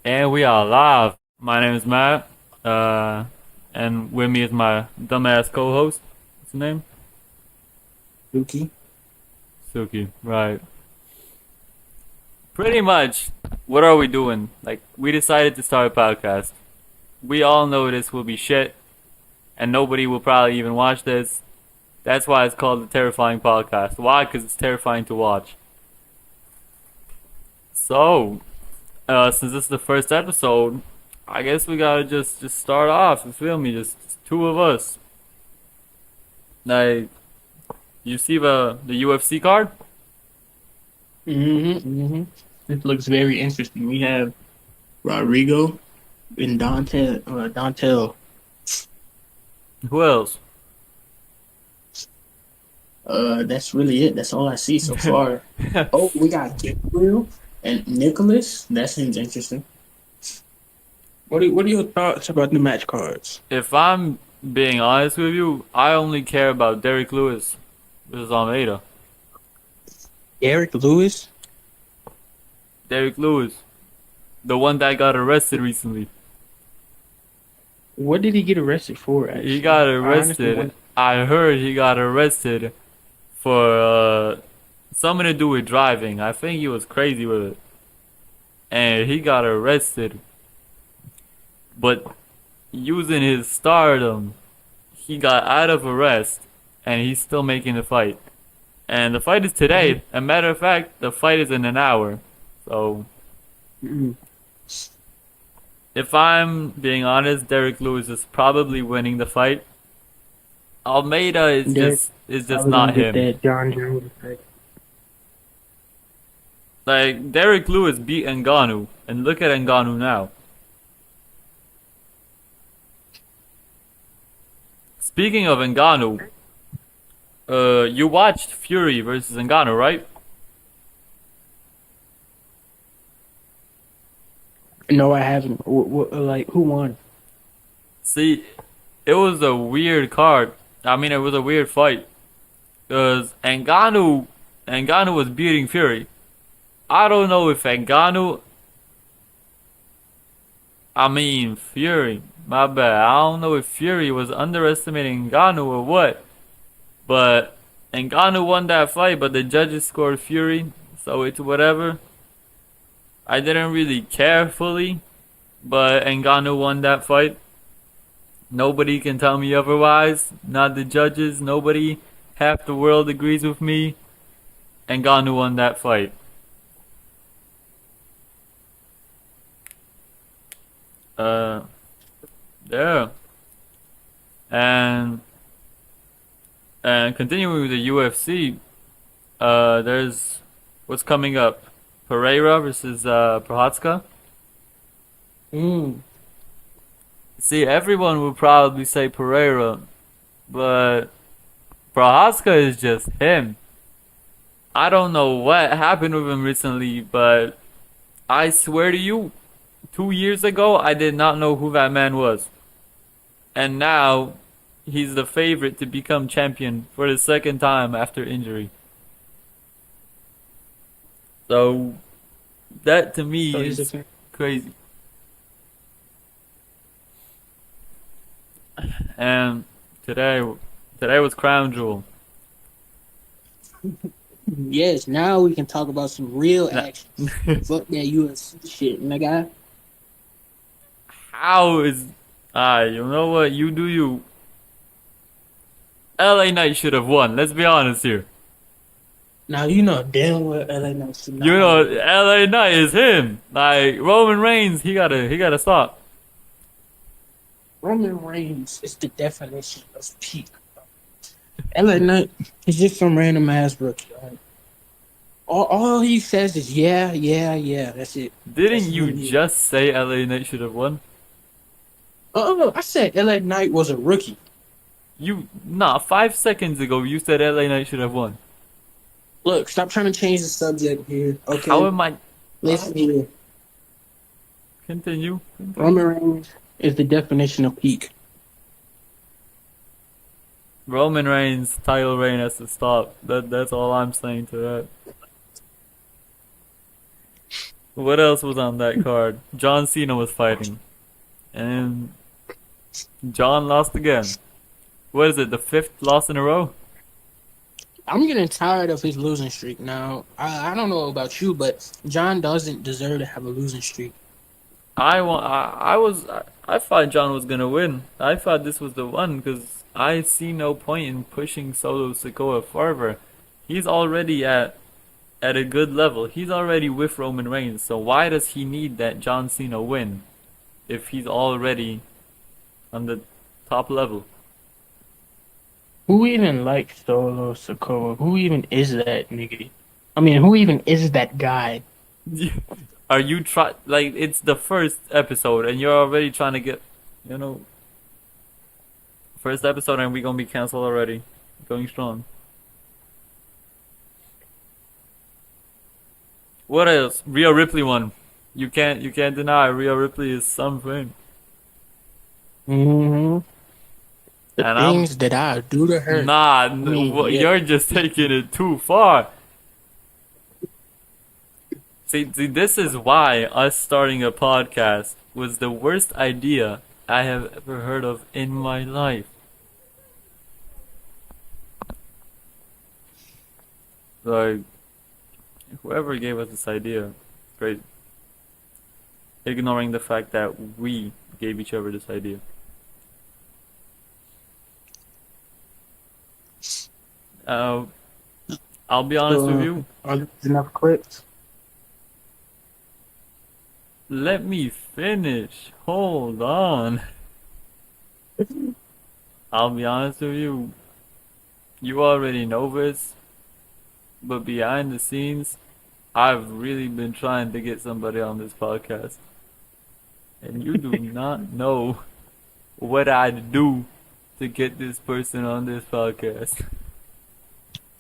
And we are live. My name is Matt, and with me is my dumbass co-host. What's his name? Dookie. Suki. Right. Pretty much, what are we doing? Like, we decided to start a podcast. We all know this will be shit, and nobody will probably even watch this. That's why it's called the Terrifying Podcast. Why? Because it's terrifying to watch. So, since this is the first episode, I guess we gotta just start off. You feel me? Just two of us. Like, you see the UFC card? This looks very interesting. We have Rodrigo and Dontel. Who else? That's really it. That's all I see so far. Oh, we got Gabriel and Nicholas. That seems interesting. What are your thoughts about the match cards? If I'm being honest with you, I only care about Derek Lewis versus Almeida. Eric Lewis. Derek Lewis, the one that got arrested recently. What did he get arrested for? He Actually, got I honestly arrested. want. I heard he got arrested for something to do with driving. I think he was crazy with it, and he got arrested. But using his stardom, he got out of arrest, and he's still making the fight. And the fight is today. A matter of fact, the fight is in an hour. So, Mm-mm. if I'm being honest, Derek Lewis is probably winning the fight. Almeida Derek is just probably gonna not get him. that John Jones effect. Like Derek Lewis beat Ngannou, and look at Ngannou now. Speaking of Ngannou, you watched Fury versus Ngannou, right? No, I haven't. Like who won? See, it was a weird card. I mean, it was a weird fight. Cause Ngannou was beating Fury. I don't know if Fury. My bad. I don't know if Fury was underestimating Ngannou or what. But Ngannou won that fight, but the judges scored Fury, so it's whatever. I didn't really care fully, but Ngannou won that fight. Nobody can tell me otherwise. Not the judges. Nobody. Half the world agrees with me. Ngannou won that fight. Uh, yeah. And continuing with the UFC, there's what's coming up. Pereira versus Prochazka. Mm. See, everyone will probably say Pereira, but Prochazka is just him. I don't know what happened with him recently, but I swear to you, 2 years ago, I did not know who that man was. And now, he's the favorite to become champion for the second time after injury. So, that to me So he's a is fan. crazy. And today, today was Crown Jewel. Yes, now we can talk about some real Now, action. Fuck that UFC shit, nigga. how is you know what? You do you. LA Knight should have won. Let's be honest here. Now you know damn well LA Knight should You not know, have. LA Knight is him. Like Roman Reigns, he gotta stop. Roman Reigns is the definition of peak. LA Knight is just some random ass rookie. Right? All he says is yeah, yeah, yeah. That's it. That's Didn't who you he is. just say LA Knight should have won? Oh, I said LA Knight was a rookie. You nah, 5 seconds ago you said LA Knight should have won. Look, stop trying to change the subject here. How Okay, am I? listen here. Continue. Roman Reigns is the definition of peak. Roman Reigns title reign has to stop. That's all I'm saying to that. What else was on that card? John Cena was fighting, and John lost again. What is it? The fifth loss in a row? I'm getting tired of his losing streak now. I don't know about you, but John doesn't deserve to have a losing streak. I thought John was gonna win. I thought this was the one because I see no point in pushing Solo Sikoa further. He's already at a good level. He's already with Roman Reigns. So why does he need that John Cena win if he's already on the top level? Who even likes Solo Sokoa? Who even is that nigga? I mean, who even is that guy? Are you like it's the first episode and you're already trying to get, you know, first episode and we gonna be canceled already. Going strong. What else? Rhea Ripley won. You can't deny Rhea Ripley is something. hmm The And things that I do to her. nah, mean, yeah. you're just taking it too far. See, this is why us starting a podcast was the worst idea I have ever heard of in my life. Like, whoever gave us this idea, great. Ignoring the fact that we gave each other this idea. Uh, I'll be honest with you. Are there enough clips? Let me finish. Hold on. I'll be honest with you. You already know this, but behind the scenes, I've really been trying to get somebody on this podcast. And you do not know what I'd do to get this person on this podcast.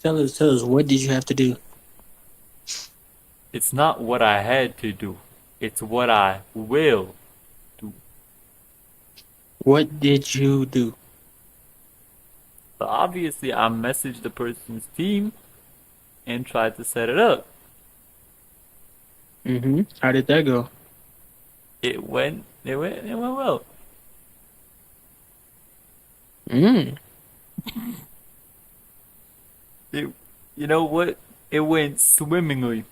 Tell us, what did you have to do? It's not what I had to do. It's what I will do. What did you do? But obviously, I messaged the person's team and tried to set it up. How did that go? It went well. Mm. You know what? It went swimmingly.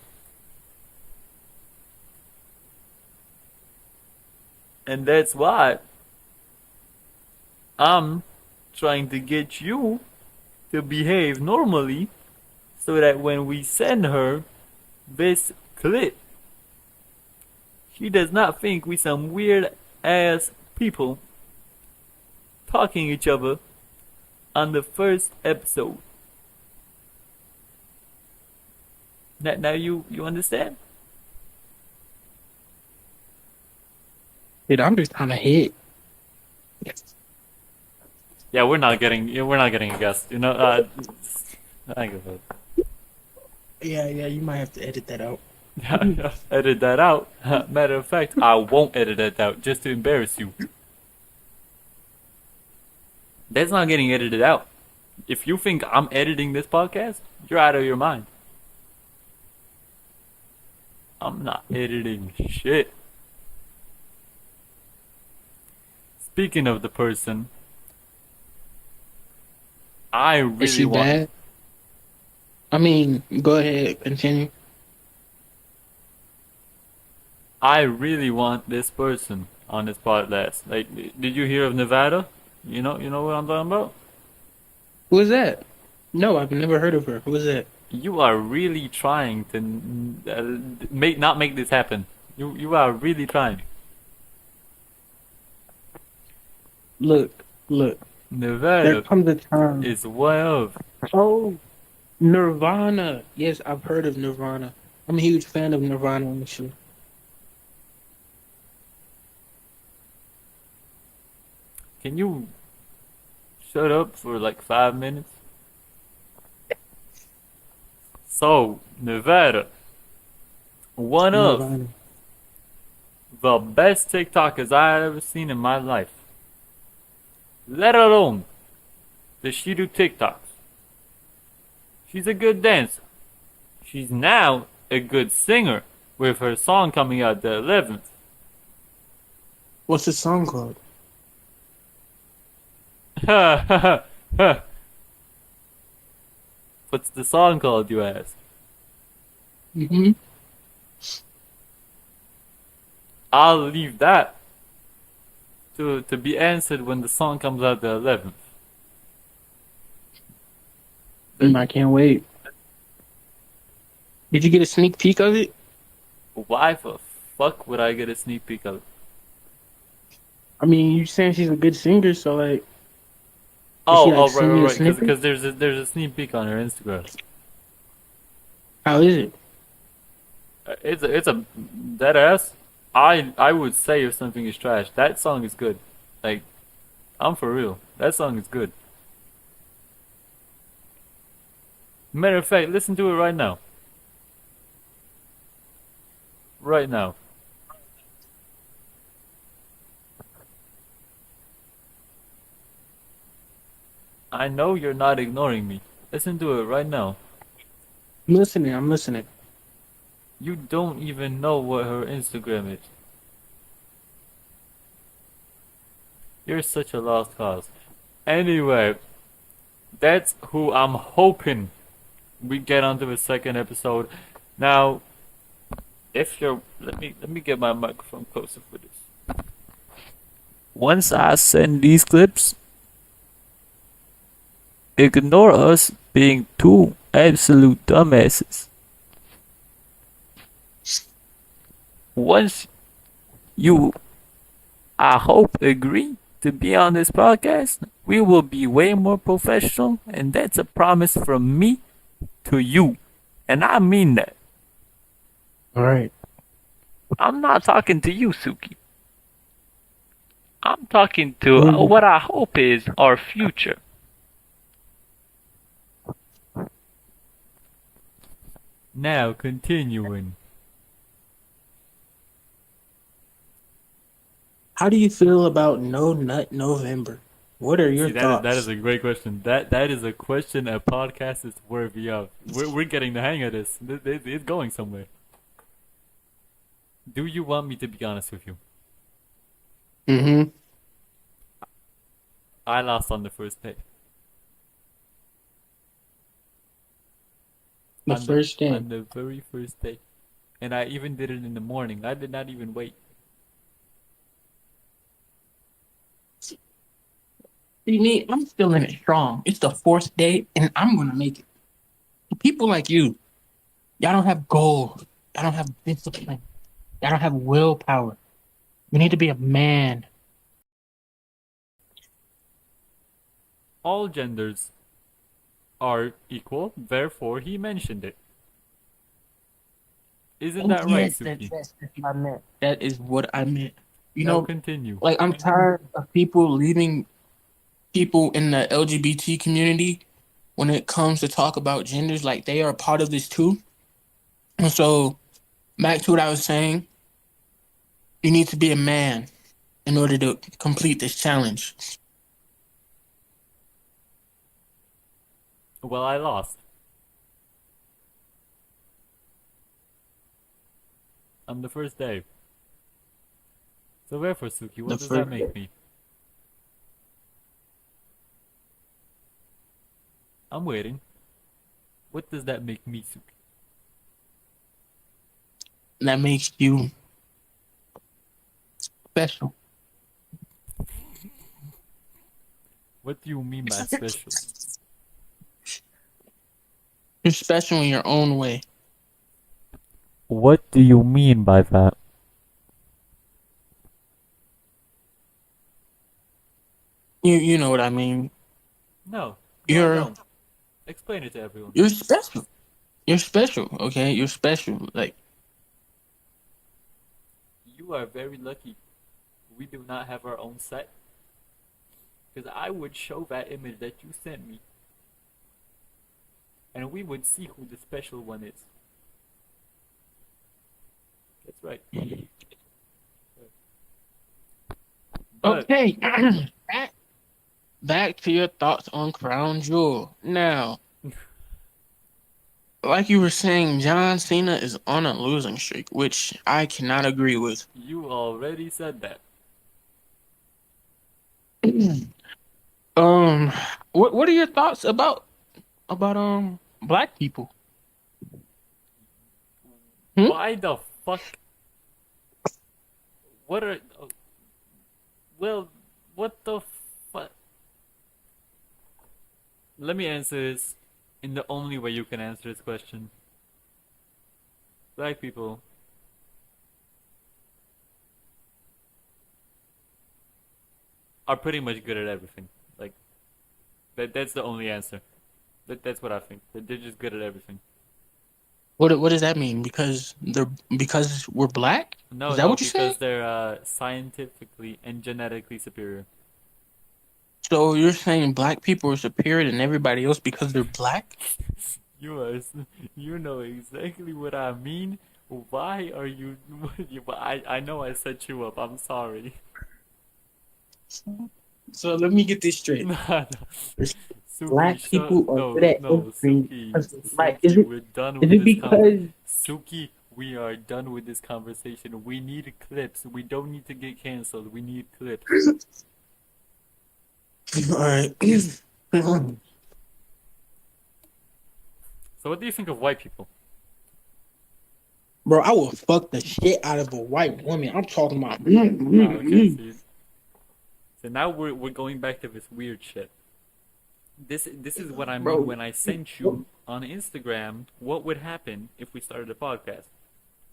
And that's why I'm trying to get you to behave normally so that when we send her this clip, she does not think we some weird ass people talking each other on the first episode. Now you understand? Dude, I'm just trying to hit. Yeah, we're not getting a guest. You know, I give up. Yeah, you might have to edit that out. Yeah, edit that out. Matter of fact, I won't edit that out just to embarrass you. That's not getting edited out. If you think I'm editing this podcast, you're out of your mind. I'm not editing shit. Speaking of the person, I Is really she want. bad? I mean, go ahead, continue. I really want this person on this podcast. Like, did you hear of Nevada? You know what I'm talking about? Who is that? No, I've never heard of her. Who is that? You are really trying to not make this happen. You are really trying. Look. There Nevada comes a time. is one of. Oh, Nirvana. Yes, I've heard of Nirvana. I'm a huge fan of Nirvana, actually. Can you shut up for like 5 minutes? So, Nevada, one of Nirvana. the best TikTokers I ever seen in my life. Let alone does she do TikToks. She's a good dancer. She's now a good singer. with her song coming out the 11th. What's the song called? What's the song called, you ask? Mm-hmm. I'll leave that to be answered when the song comes out the 11th. I can't wait. Did you get a sneak peek of it? Why the fuck would I get a sneak peek of it? I mean, you saying she's a good singer, so like, did she Oh, like oh, right, send you a right, right. snippet? Because there's a sneak peek on her Instagram. How is it? It's a dead ass. I would say if something is trash, that song is good. Like, I'm for real. That song is good. Matter of fact, listen to it right now. Right now. I know you're not ignoring me. Listen to it right now. I'm listening. I'm listening. You don't even know what her Instagram is. You're such a lost cause. Anyway, that's who I'm hoping we get onto the second episode. Now, if you're let me get my microphone closer for this. Once I send these clips, ignore us being two absolute dumbasses. Once you, I hope, agree to be on this podcast, we will be way more professional, and that's a promise from me to you. And I mean that. All right. I'm not talking to you, Suki. I'm talking to Mhm. what I hope is our future. Now, continuing. How do you feel about No Nut November? What are your See, that is thoughts? a great question. That is a question a podcast is worthy of. We're getting the hang of this. It's going somewhere. Do you want me to be honest with you? Mm-hmm. I lost on the first day. The On the first game. on the very first day, and I even did it in the morning. I did not even wait. You need. I'm feeling it strong. It's the fourth day, and I'm gonna make it. People like you, y'all don't have goals. Y'all don't have discipline. Y'all don't have willpower. You need to be a man. All genders are equal. Therefore, he mentioned it. Isn't Oh, that right, yes, Suki? that's what I meant. That is what I meant. You Now know, continue. like I'm tired of people leaving people in the LGBT community when it comes to talk about genders, like they are a part of this too. And so, back to what I was saying, you need to be a man in order to complete this challenge. Well, I lost on the first day. So therefore, Suki, The what does that first, make me? I'm waiting. What does that make me, Suki? that makes you special. What do you mean by special? You're special in your own way. What do you mean by that? You know what I mean. No, no, I You're don't. Explain it to everyone. you're special. You're special. Okay, you're special. Like You are very lucky. We do not have our own set. Because I would show that image that you sent me. And we would see who the special one is. That's right. But okay. back to your thoughts on Crown Jewel. Now, like you were saying, John Cena is on a losing streak, which I cannot agree with. You already said that. Um, what are your thoughts about black people? Hmm? Why the fuck? What are? Well, what the fuck? Let me answer this in the only way you can answer this question. Black people are pretty much good at everything. Like that's the only answer. That's what I think. That they're just good at everything. What does that mean? Because we're black? Is No, that no, what you're saying? because they're scientifically and genetically superior. So you're saying black people are superior than everybody else because they're black? You are, you know exactly what I mean. Why are you? I know I set you up. I'm sorry. So let me get this straight. Nah, no. Suki, Black shut. people are good No, at no, everything Suki, because they're black. Suki, we're done Is with it this because Suki, we are done with this conversation. We need clips. We don't need to get canceled. We need clips. all right? So, what do you think of white people? Bro, I will fuck the shit out of a white woman. I'm talking about. Ah, okay, see. So now we're going back to this weird shit. This is what I mean Bro, when I sent you on Instagram what would happen if we started a podcast.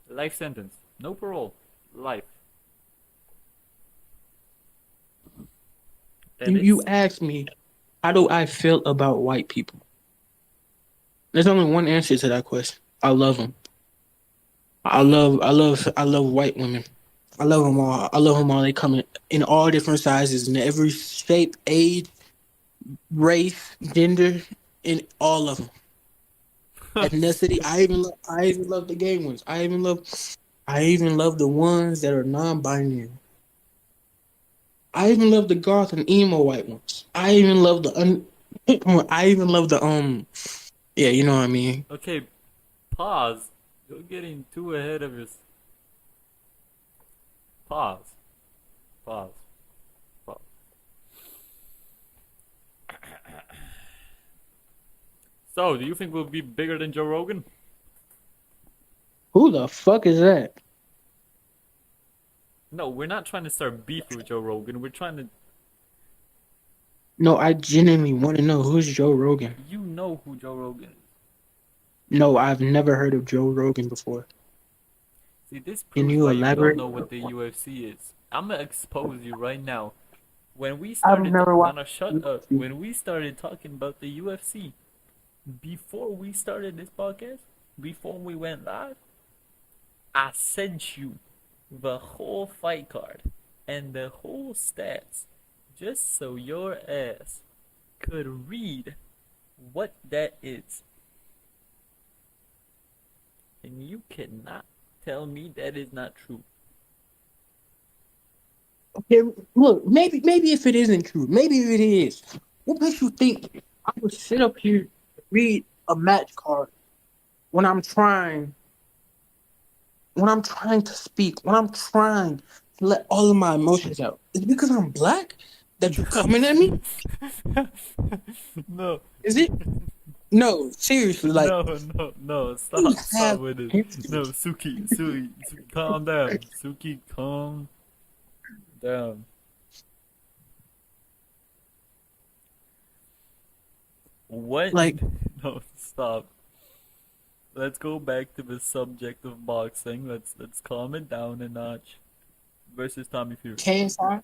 Life sentence. No parole. Life. And you it's asked me, how do I feel about white people? There's only one answer to that question. I love them. I love white women. I love them all. I love them all. They come in all different sizes, in every shape, age, race, gender, in all of them. Ethnicity. I even love the gay ones. I even love the ones that are non-binary. I even love the goth and emo white ones. I even love I even love the yeah, you know what I mean. okay. Pause. You're getting too ahead of your. Pause. Pause. Pause. So, do you think we'll be bigger than Joe Rogan? Who the fuck is that? No, we're not trying to start beef with Joe Rogan. We're trying to. No, I genuinely want to know who's Joe Rogan. You know who Joe Rogan is. No, I've never heard of Joe Rogan before. See, this Can proves you why you don't elaborate? know what the UFC is. I'm gonna expose you right now. When we I've started, never no, watched no, shut up. UFC. When we started talking about the UFC, before we started this podcast, before we went live, I sent you the whole fight card and the whole stats just so your ass could read what that is. And you cannot tell me that is not true. Okay, look, maybe if it isn't true, maybe if it is, what makes you think I would sit up here and read a match card when I'm trying to speak, when I'm trying to let all of my emotions out? Is it because I'm black that you're coming at me? No. Is it? No, seriously, like No, no, no. you Stop have with it. No, history. Suki, calm down. Suki, calm down. What? Like No, stop. Let's go back to the subject of boxing. Let's calm it down a notch. Versus Tommy Fury. KSI,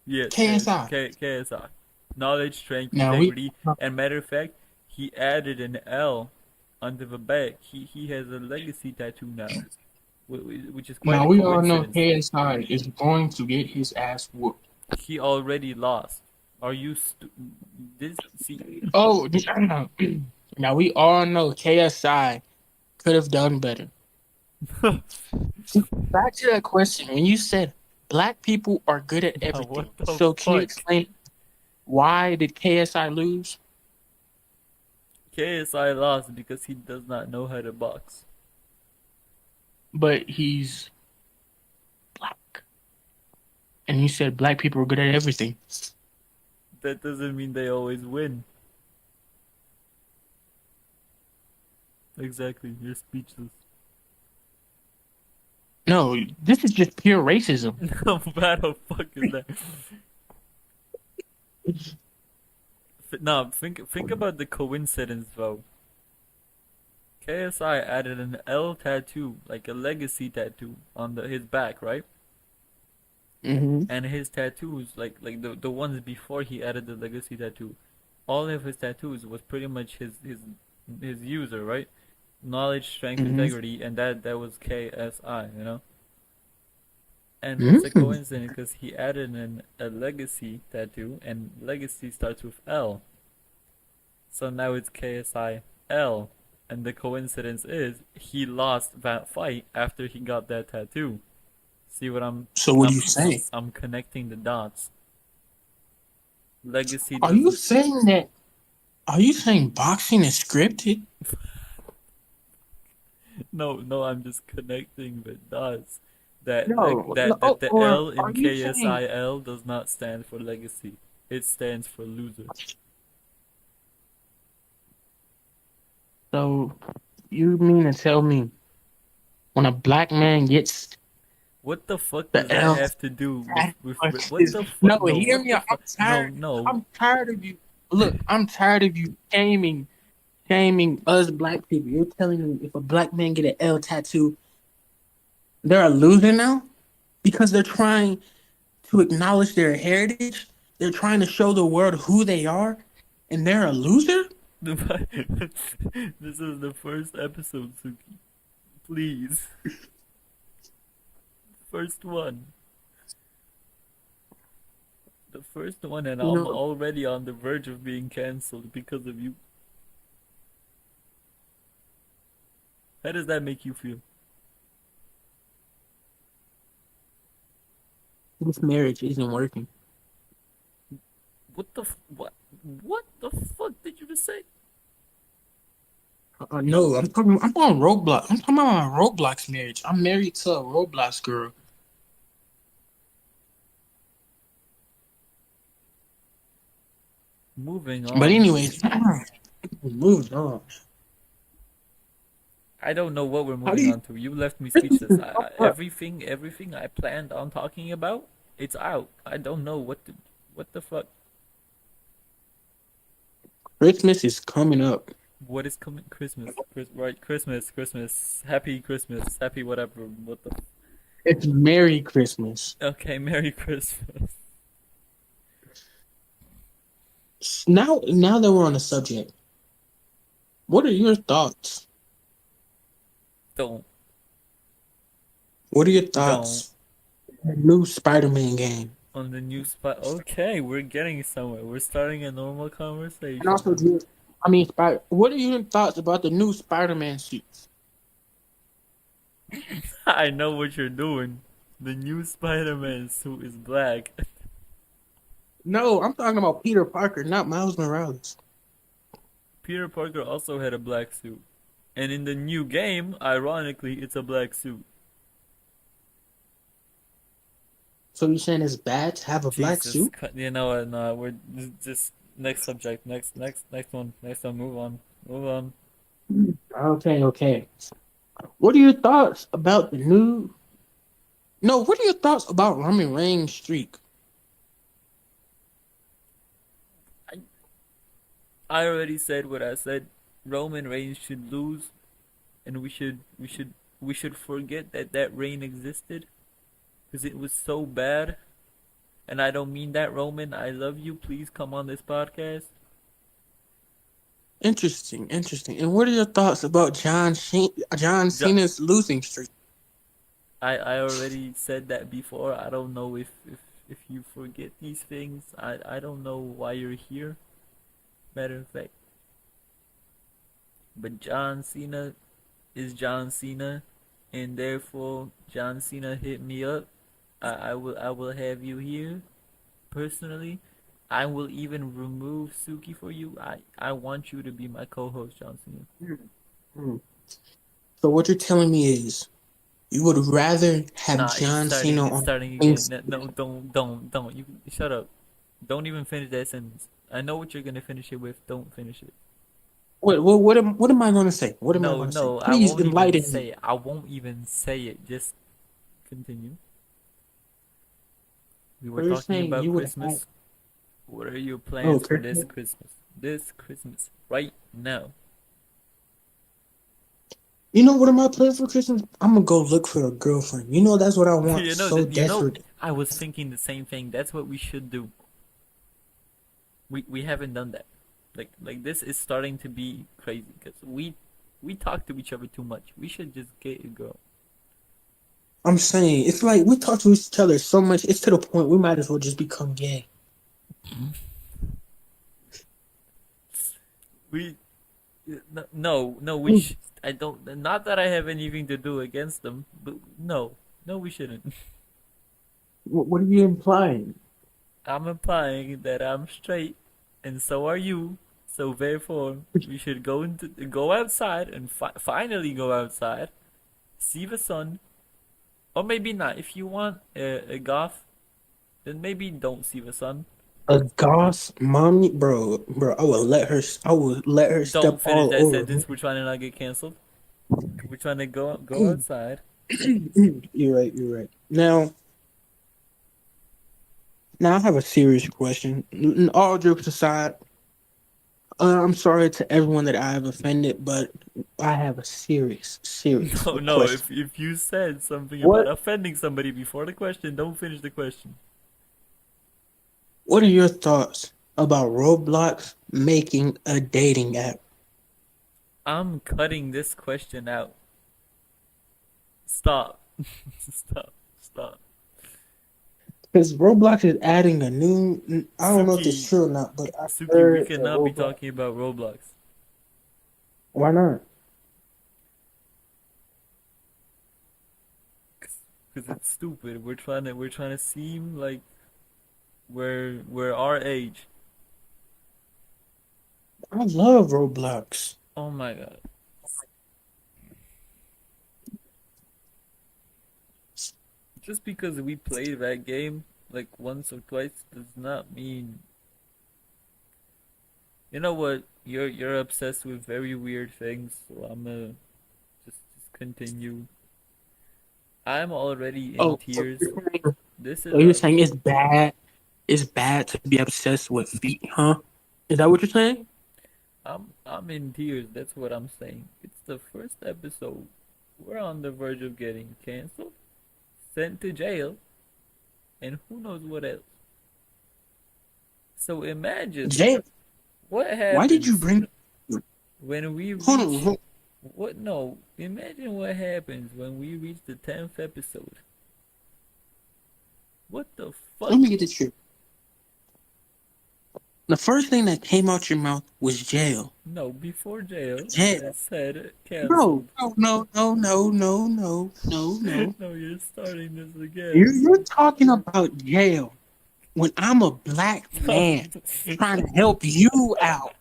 Yes, yes. KSI. KSI. Knowledge, strength, Now we integrity, and matter of fact, he added an L under the back. He has a legacy tattoo now, which is quite now a we all know coincidence. KSI is going to get his ass whooped. He already lost. Are you this? See, Oh, now we all know KSI could have done better. Back to that question when you said black people are good at now everything. what the So can you fuck? explain why did KSI lose? KSI lost because he does not know how to box. but he's black, and he said black people are good at everything. That doesn't mean they always win. Exactly, you're speechless. No, this is just pure racism. What the fuck is that? No, think about the coincidence though. KSI added an L tattoo, like a legacy tattoo, on his back, right? Hmm. And his tattoos, like the ones before he added the legacy tattoo, all of his tattoos was pretty much his user, right? Knowledge, strength, Hmm. integrity, and that was KSI, you know. And it's a Hmm. coincidence because he added a legacy tattoo, and legacy starts with L. So now it's KSI L. And the coincidence is he lost that fight after he got that tattoo. See what So what do you say? I'm connecting the dots. Legacy Are you doesn't. saying that? Are you saying boxing is scripted? No, I'm just connecting the dots. That No, no. that the Or L are in you saying? KSIL does not stand for legacy. It stands for loser. So you mean to tell me when a black man gets What the fuck the does that L? have to do with what the No, fuck? No, hear what me the out. I'm fuck? No, tired. no. I'm tired of you. Look, I'm tired of you shaming us black people. You're telling me if a black man get an L tattoo, they're a loser now because they're trying to acknowledge their heritage. They're trying to show the world who they are, and they're a loser. This is the first episode, Suki. Please, first one. The first one, and You I'm know, already on the verge of being cancelled because of you. How does that make you feel? this marriage isn't working. What the fuck did you just say? No, I'm talking. I'm on Roblox. I'm talking about my Roblox marriage. I'm married to a Roblox girl. Moving But on. anyways, moving on. I don't know what we're How do moving you? on to. You left me Christmas speechless. is fucked up. Everything I planned on talking about, it's out. I don't know what the fuck. Christmas is coming up. What is coming? Right? Christmas. Happy Christmas. Happy whatever. What the? It's Merry Christmas. Okay, Merry Christmas. Now that we're on the subject, what are your thoughts? Don't, What are your don't. thoughts on the new Spider-Man game? On the new spot. Okay, we're getting somewhere. We're starting a normal And also, conversation. what are your thoughts about the new Spider-Man suits? I know what you're doing. The new Spider-Man suit is black. No, I'm talking about Peter Parker, not Miles Morales. Peter Parker also had a black suit. And in the new game, ironically, it's a black suit. So you're saying it's bad to have a black Jesus, suit? you know what? No, we're just next subject. Next one. Move on. Move on. Okay, okay. What are your thoughts about the new? No, what are your thoughts about Roman Reigns' streak? I, I already said what I said. Roman Reigns should lose, and we should forget that that reign existed because it was so bad. And I don't mean that, Roman. I love you. Please come on this podcast. Interesting, interesting. And what are your thoughts about John Jo- Cena's losing streak? I already said that before. I don't know if you forget these things. I don't know why you're here. Matter of fact, but John Cena is John Cena, and therefore John Cena hit me up. I will have you here personally. I will even remove Suki for you. I want you to be my co-host, Johnson. Hmm. So what you're telling me is you would rather have Nah, it's John starting. Cena It's on starting again. things. No, don't. You shut up. Don't even finish that sentence. I know what you're gonna finish it with. Don't finish it. What am I gonna say? What am I No, gonna say? no, I Please won't even enlighten me. say it. I won't even say it. Just continue. We were So you're talking saying about you would have Christmas. What are your oh plans for this Christmas? Christmas? This Christmas, right now. You know what am I planning for Christmas? I'm gonna go look for a girlfriend. You know that's what I want You know so that. You know, desperate. I was thinking the same thing. That's what we should do. We haven't done that. Like this is starting to be crazy because we talk to each other too much. We should just get a girl. I'm saying it's like we talk to each other so much. It's to the point we might as well just become gay. We no we sh- I don't, not that I have anything to do against them, but no we shouldn't. What are you implying? I'm implying that I'm straight, and so are you. So therefore, we should go outside and finally go outside, see the sun, or maybe not. If you want a goth, then maybe don't see the sun. A goth mommy, bro. I will let her. I will let her Don't step finish all that over me. sentence. We're trying to not get canceled. We're trying to go outside. You're right. You're right. Now I have a serious question. All jokes aside, I'm sorry to everyone that I have offended, but I have a serious No. question. If you said something about What offending somebody before the question, don't finish the question. What are your thoughts about Roblox making a dating app? I'm cutting this question out. Stop. Stop. Because Roblox is adding a new. I don't know if this is Suki, true or not, but I We heard that cannot be Roblox. talking about Roblox Why not? because it's stupid. We're trying to seem like we're our age. I love Roblox. Oh my god. Just because we played that game like once or twice does not mean, you know what? You're obsessed with very weird things, so I'm gonna just continue. I'm already in Oh, tears. This so is you're a saying it's bad? It's bad to be obsessed with feet, huh? Is that what you're saying? I'm in tears. That's what I'm saying. It's the first episode. We're on the verge of getting canceled, sent to jail, and who knows what else. So imagine Jay, what why did you happens bring? when we Hold on, reach what no, imagine what happens when we reach the 10th episode. What the let fuck? me get this straight. The first thing that came out your mouth was jail. No, before jail, Jail. it said No, canceled. no. No, you're starting this You're, again. you're talking about jail when I'm a black No. man trying to help you out,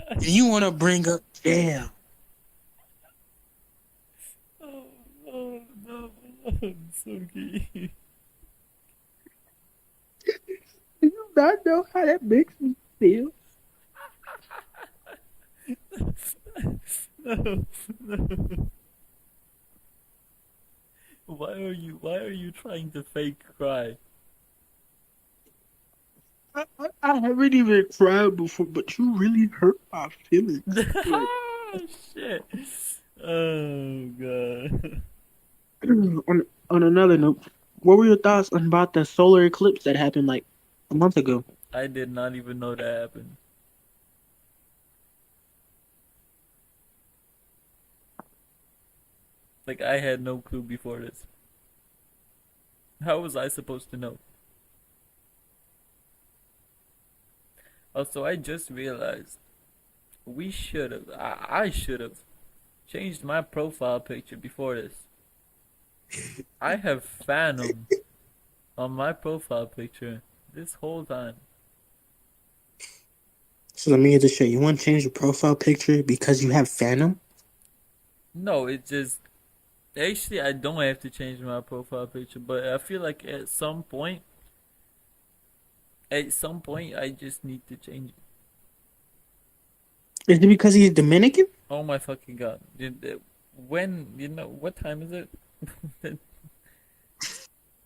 and you want to bring up jail. Oh, oh, no, Suki. Do you not know how that makes me feel? No, no. Why are you trying to fake cry? I haven't even cried before, but you really hurt my feelings. Like, Shit. Oh god. on another note, what were your thoughts about the solar eclipse that happened like a month ago? I did not even know that happened. Like I had no clue before this. How was I supposed to know? Also, I just realized we should have I should have changed my profile picture before this. I have Phantom on my profile picture this whole time. So let me get this straight. You want to change your profile picture because you have Phantom? No, it just actually I don't have to change my profile picture, but I feel like at some point, I just need to change it. Is it because he's Dominican? Oh my fucking god! When what time is it?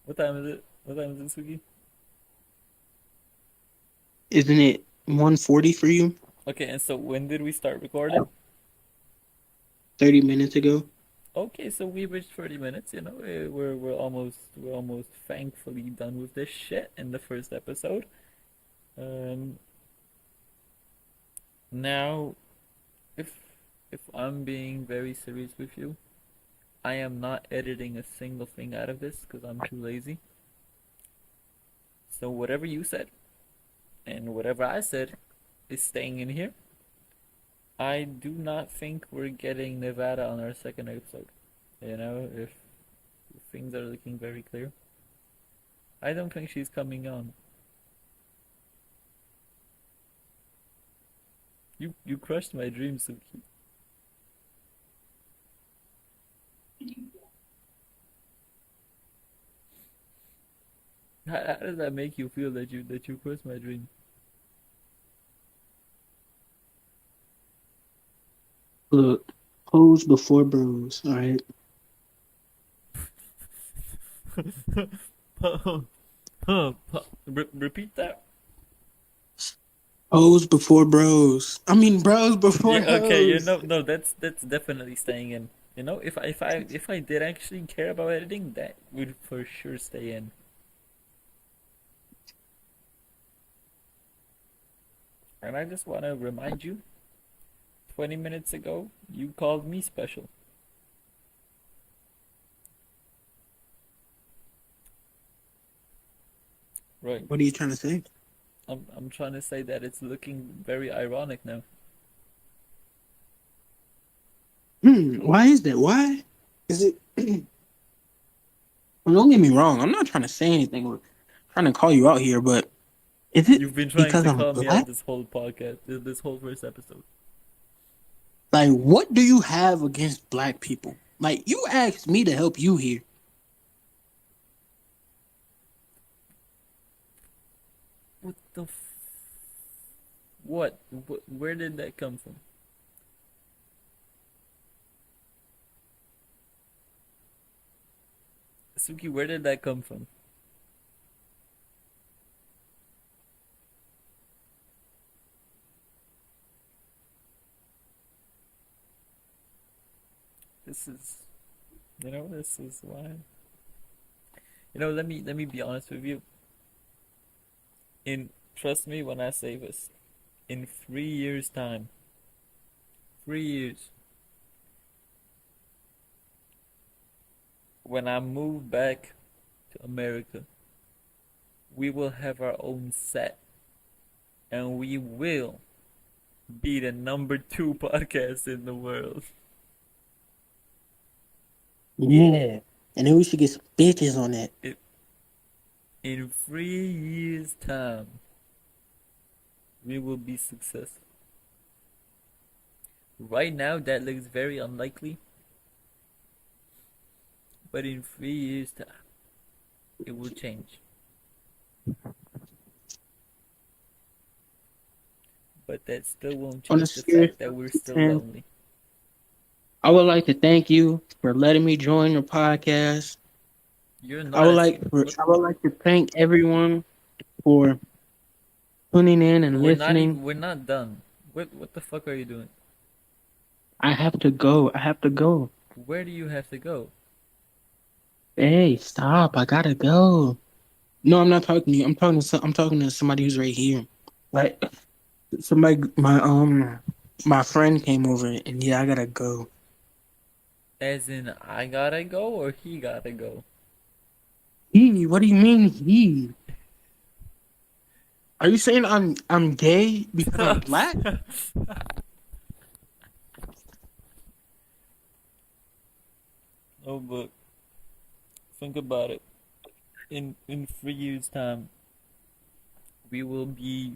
What time is it? What time is it, Suki? Isn't it 1:40 for you? Okay, and so when did we start recording? 30 minutes ago. Okay, so we reached 30 minutes. We're almost thankfully done with this shit in the first episode. Um, now, if if I'm being very serious with you, I am not editing a single thing out of this because I'm too lazy. So whatever you said and whatever I said is staying in here. I do not think we're getting Nevada on our second episode. If things are looking very clear, I don't think she's coming on. You crushed my dream, Suki. How does that make you feel that you crushed my dream? Look, hoes before bros, all right? Repeat that. Hoes before bros. I mean, bros before Yeah, okay. hoes. No, that's definitely staying in. If I did actually care about editing, that would for sure stay in. And I just want to remind you, 20 minutes ago, you called me special. Right. What are you trying to say? I'm trying to say that it's looking very ironic now. Why is that? Why? Is it? Well, don't get me wrong. I'm not trying to say anything or trying to call you out here, but is it You've been trying because to I'm call me out black? this whole podcast, this whole first episode. Like, what do you have against black people? Like, you asked me to help you here. What the what? Where did that come from? Suki, where did that come from? This is, this is why. Let me be honest with you. In Trust me when I say this. In 3 years' time, 3 years, when I move back to America, we will have our own set, and we will be the number two podcast in the world. Yeah. And then we should get some bitches on that. It, in 3 years' time, we will be successful. Right now, that looks very unlikely, but in 3 years' time, it will change. But that still won't On a change the serious fact that we're note, still man, lonely. I would like to thank you for letting me join your podcast. You're I not would as like what I would like to thank everyone for tuning in and listening. we're not done. What the fuck are you doing? I have to go. I have to go. Where do you have to go? Hey, stop! I gotta go. No, I'm not talking to you. I'm talking to somebody who's right here. Like somebody, my friend came over, and yeah, I gotta go. As in I gotta go or he gotta go? He? What do you mean he? Are you saying I'm gay because I'm black? Oh, but think about it. In 3 years' time, we will be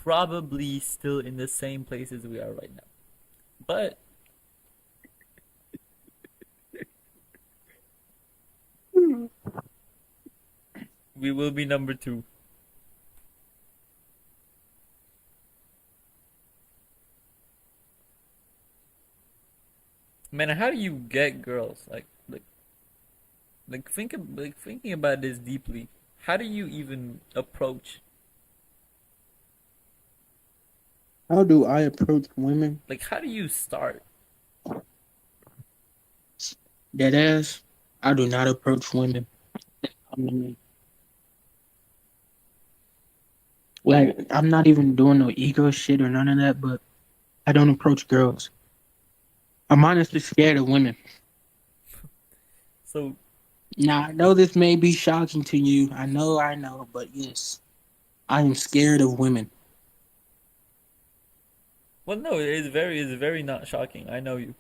probably still in the same places we are right now. But we will be number two. Man, how do you get girls? Like thinking about this deeply. How do you even approach? How do I approach women? Like, how do you start? That ass. I do not approach women. I mean, like, I'm not even doing no ego shit or none of that, but I don't approach girls. I'm honestly scared of women. So, Now, I know this may be shocking to you. I know, but yes, I am scared of women. well, no, it's very not shocking. I know you.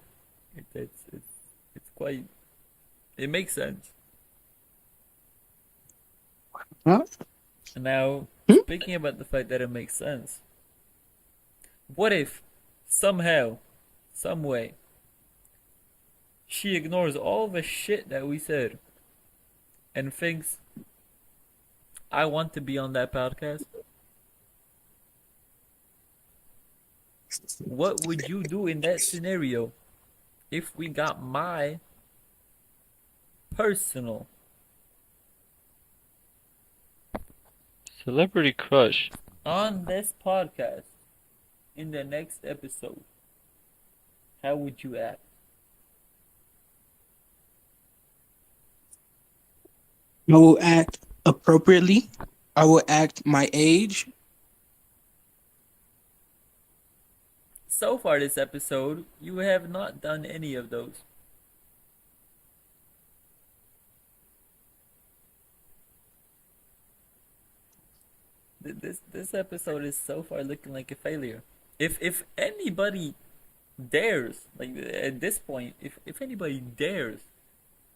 It's quite. It makes sense. Huh? And now, Hmm? speaking about the fact that it makes sense, what if somehow, some way, she ignores all the shit that we said and thinks I want to be on that podcast? What would you do in that scenario if we got my personal celebrity crush on this podcast in the next episode? How would you act? I will act appropriately. I will act my age. So far, this episode, you have not done any of those. This episode is so far looking like a failure. If anybody dares, like at this point, if anybody dares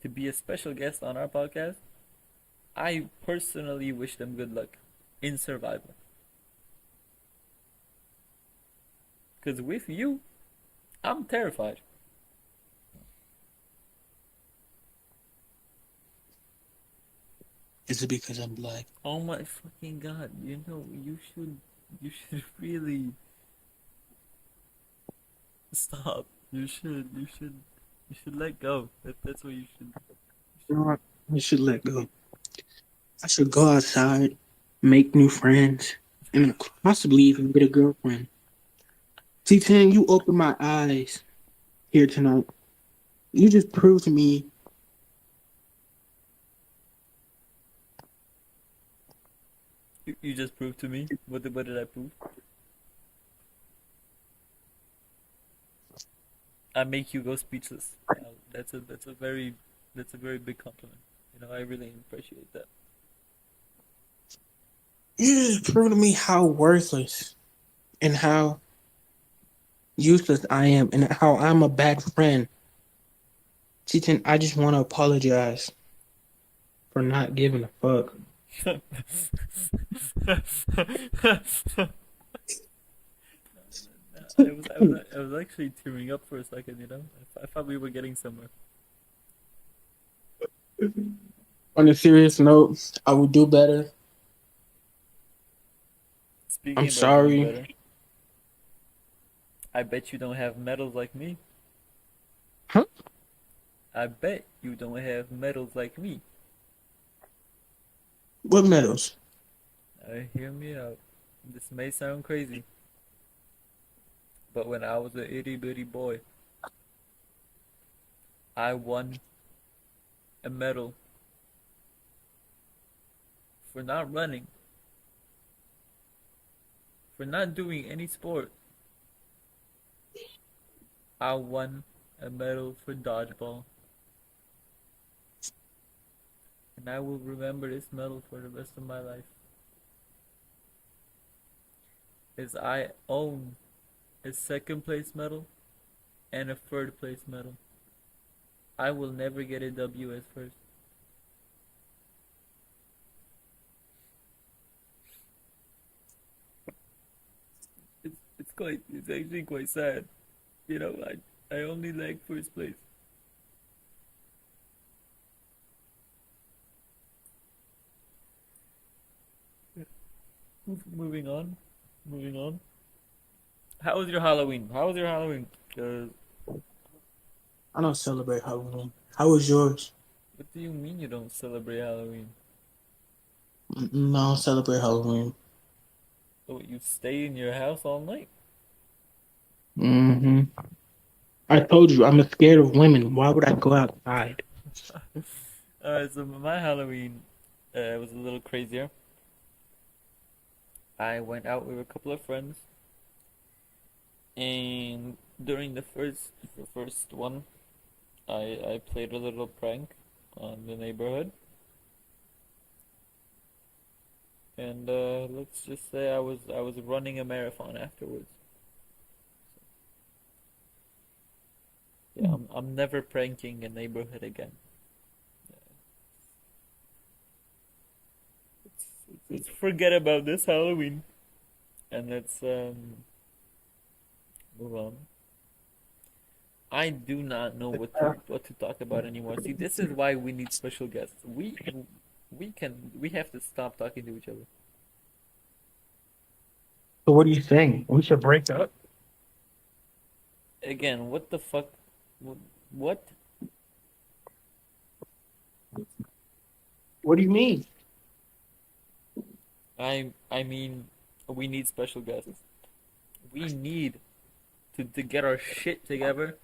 to be a special guest on our podcast, I personally wish them good luck in survival. Because with you, I'm terrified. Is it because I'm black? Oh my fucking god! You know you should really stop. You should let go. That's what you should. You know what? I should let go. I should go outside, make new friends, and possibly even get a girlfriend. T10, you opened my eyes here tonight. You just proved to me You just proved to me. What did I prove? I make you go speechless. That's a very big compliment. You know, I really appreciate that. you just proved to me how worthless and how useless I am and how I'm a bad friend. T10, I just want to apologize for not giving a fuck. I was actually tearing up for a second. You know, I thought we were getting somewhere. On a serious note, I will do better. I'm Speaking about doing sorry. better, I bet you don't have medals like me. Huh? I bet you don't have medals like me. What medals? Hear me out. This may sound crazy, but when I was a itty bitty boy, I won a medal for not running, for not doing any sport. I won a medal for dodgeball, and I will remember this medal for the rest of my life. As I own a second place medal and a third place medal. I will never get a W as first. it's actually quite sad. You know, I only like first place. Moving on, moving on. How was your Halloween? How was your Halloween? I don't celebrate Halloween. How was yours? What do you mean you don't celebrate Halloween? Mm, I don't celebrate Halloween. So you stay in your house all night? Hmm. I told you I'm scared of women. Why would I go outside? Alright, so my Halloween was a little crazier. I went out with a couple of friends, and during the first one, I played a little prank on the neighborhood, and let's just say I was running a marathon afterwards. Yeah, I'm never pranking a neighborhood again. Let's forget about this Halloween, and let's move on. I do not know what to talk about anymore. See, this is why we need special guests. We have to stop talking to each other. So what do you think? We should break up. Again, what the fuck? What? What do you mean? I mean, we need special guests. We need to get our shit together.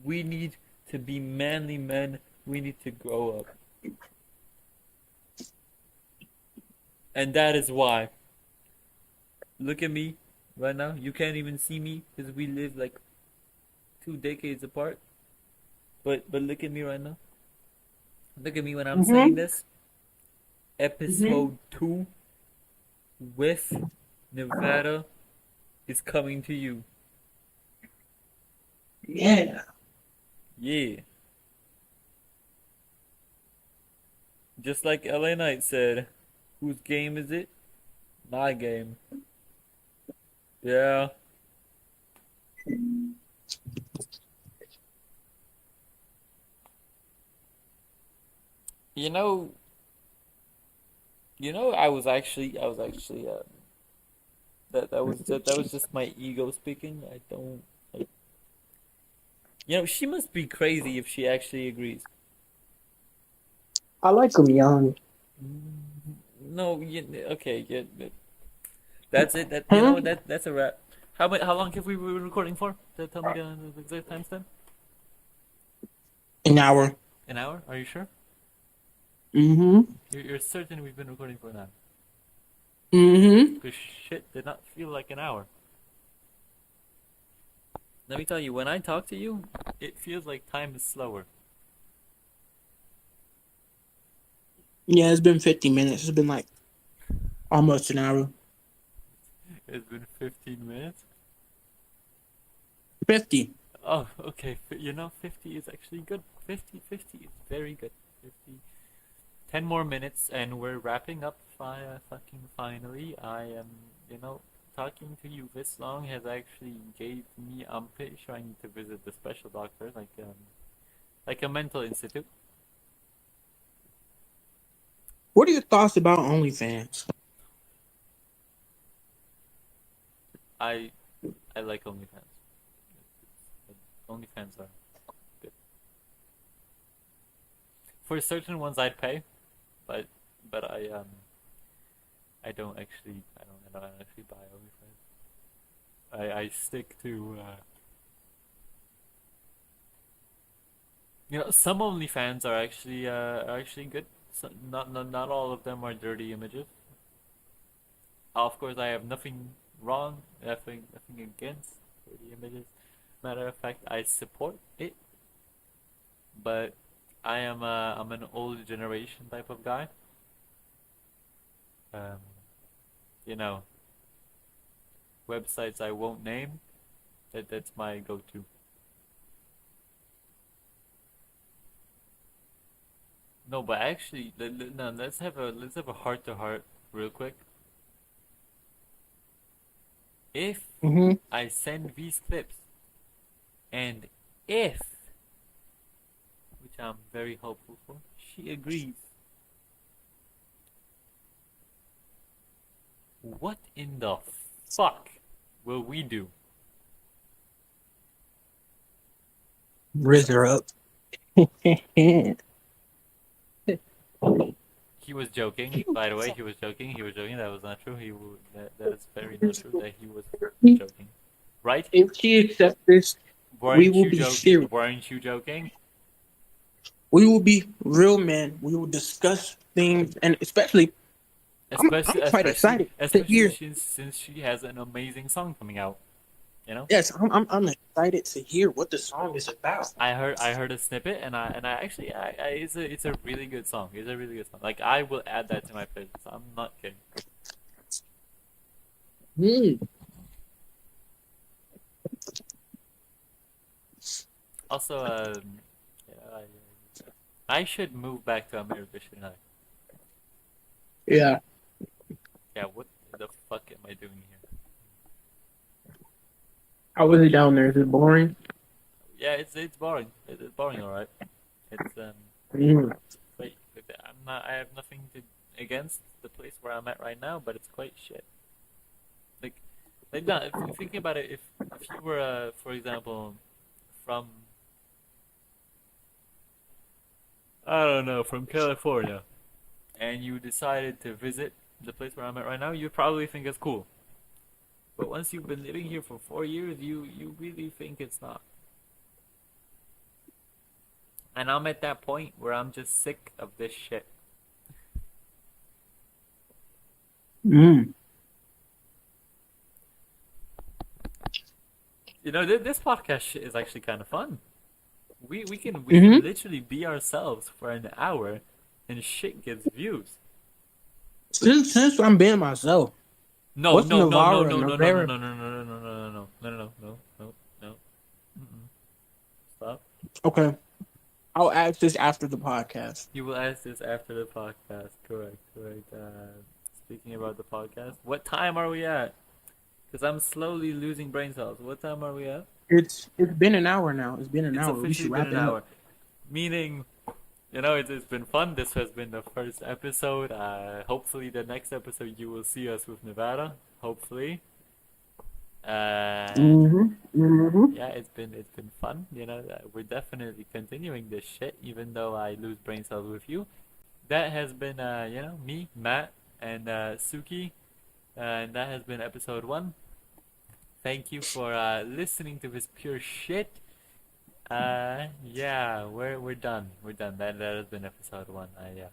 We need to be manly men. We need to grow up. And that is why. Look at me right now. You can't even see me because we live like 2 decades apart. But look at me right now. Look at me when I'm saying Hmm. this. Hmm. Episode 2 with Nevada is coming to you. Yeah. Yeah. Just like LA Knight said, whose game is it? My game. Yeah. You know, I was actually that was just my ego speaking. I don't like, she must be crazy if she actually agrees. I like them young. No, okay, that's it. That you know Huh? what, that's a wrap. How long have we been recording for? Tell me the exact timestamp. An hour. An hour? Are you sure? Mm-hmm. You're certain we've been recording for an hour? Mm-hmm. Because shit did not feel like an hour. Let me tell you, when I talk to you, it feels like time is slower. Yeah, it's been 50 minutes. It's been like almost an hour. It's been 15 minutes. 50. Oh, okay. 50 is actually good. 50 is very good. 50. 10 more minutes and we're wrapping up fucking finally. I am, talking to you this long has actually gave me, I'm pretty sure I need to visit the special doctor, like a mental institute. What are your thoughts about OnlyFans? I, I like OnlyFans. OnlyFans are good. For certain ones I'd pay, but, I don't actually buy OnlyFans. I stick to, some OnlyFans are actually good. So, not all of them are dirty images. Of course, I have nothing wrong, nothing against dirty images. Matter of fact, I support it, but I'm an old generation type of guy. Um, you know, websites I won't name. That's my go-to. No, but actually, no, let's have a heart to heart real quick. If Mm-hmm. I send these clips, and if, which I'm very hopeful for, she agrees, what in the fuck will we do? Riz her up. He was joking. By the way, he was joking. He was joking. That was not true. That is very not true. That he was joking. Right? If she accepts this, we Weren't will you be joking? serious. Weren't you joking? We will be real men. We will discuss things, and especially, I'm quite excited to Especially hear. since she has an amazing song coming out. You know, Yes, I'm excited to hear what the song is about. I heard a snippet, and I actually it's a really good song. It's a really good song. Like, I will add that to my playlist. I'm not kidding. Mm. Also, yeah, I should move back to America, shouldn't I? Yeah, Yeah, what the fuck am I doing here? how was it down there? Is it boring? Yeah, it's boring. It's boring, all right. It's Mm. quite. I'm not. I have nothing to against the place where I'm at right now, but it's quite shit. Like, no, if thinking about it, if you were, for example, from, I don't know, from California, and you decided to visit the place where I'm at right now, you'd probably think it's cool. But once you've been living here for 4 years, you really think it's not. And I'm at that point where I'm just sick of this shit. Mm. You know, this podcast shit is actually kind of fun. We can Mm-hmm. literally be ourselves for an hour, and shit gets views. Since I'm being myself, No, what's no, no, no, Navarra? no, no, no, no, Navarra? no, no, no, no, no, no, no, no, no, no, no, no. Mm-mm. Stop. Okay, I'll ask this after the podcast. You will ask this after the podcast. Correct, correct. Speaking about the podcast, what time are we at? Because I'm slowly losing brain cells. What time are we at? It's been an hour now. It's been an It's hour. We officially should been wrap an it up. hour. Meaning, you know, it's been fun. This has been the first episode. Hopefully, the next episode you will see us with Nevada. Hopefully. And Mm-hmm. Mm-hmm. yeah, it's been fun. You know, we're definitely continuing this shit, even though I lose brain cells with you. That has been, you know, me, Matt, and Suki, and that has been episode 1. Thank you for listening to this pure shit. Yeah, we're done. We're done. That has been episode 1. Yeah.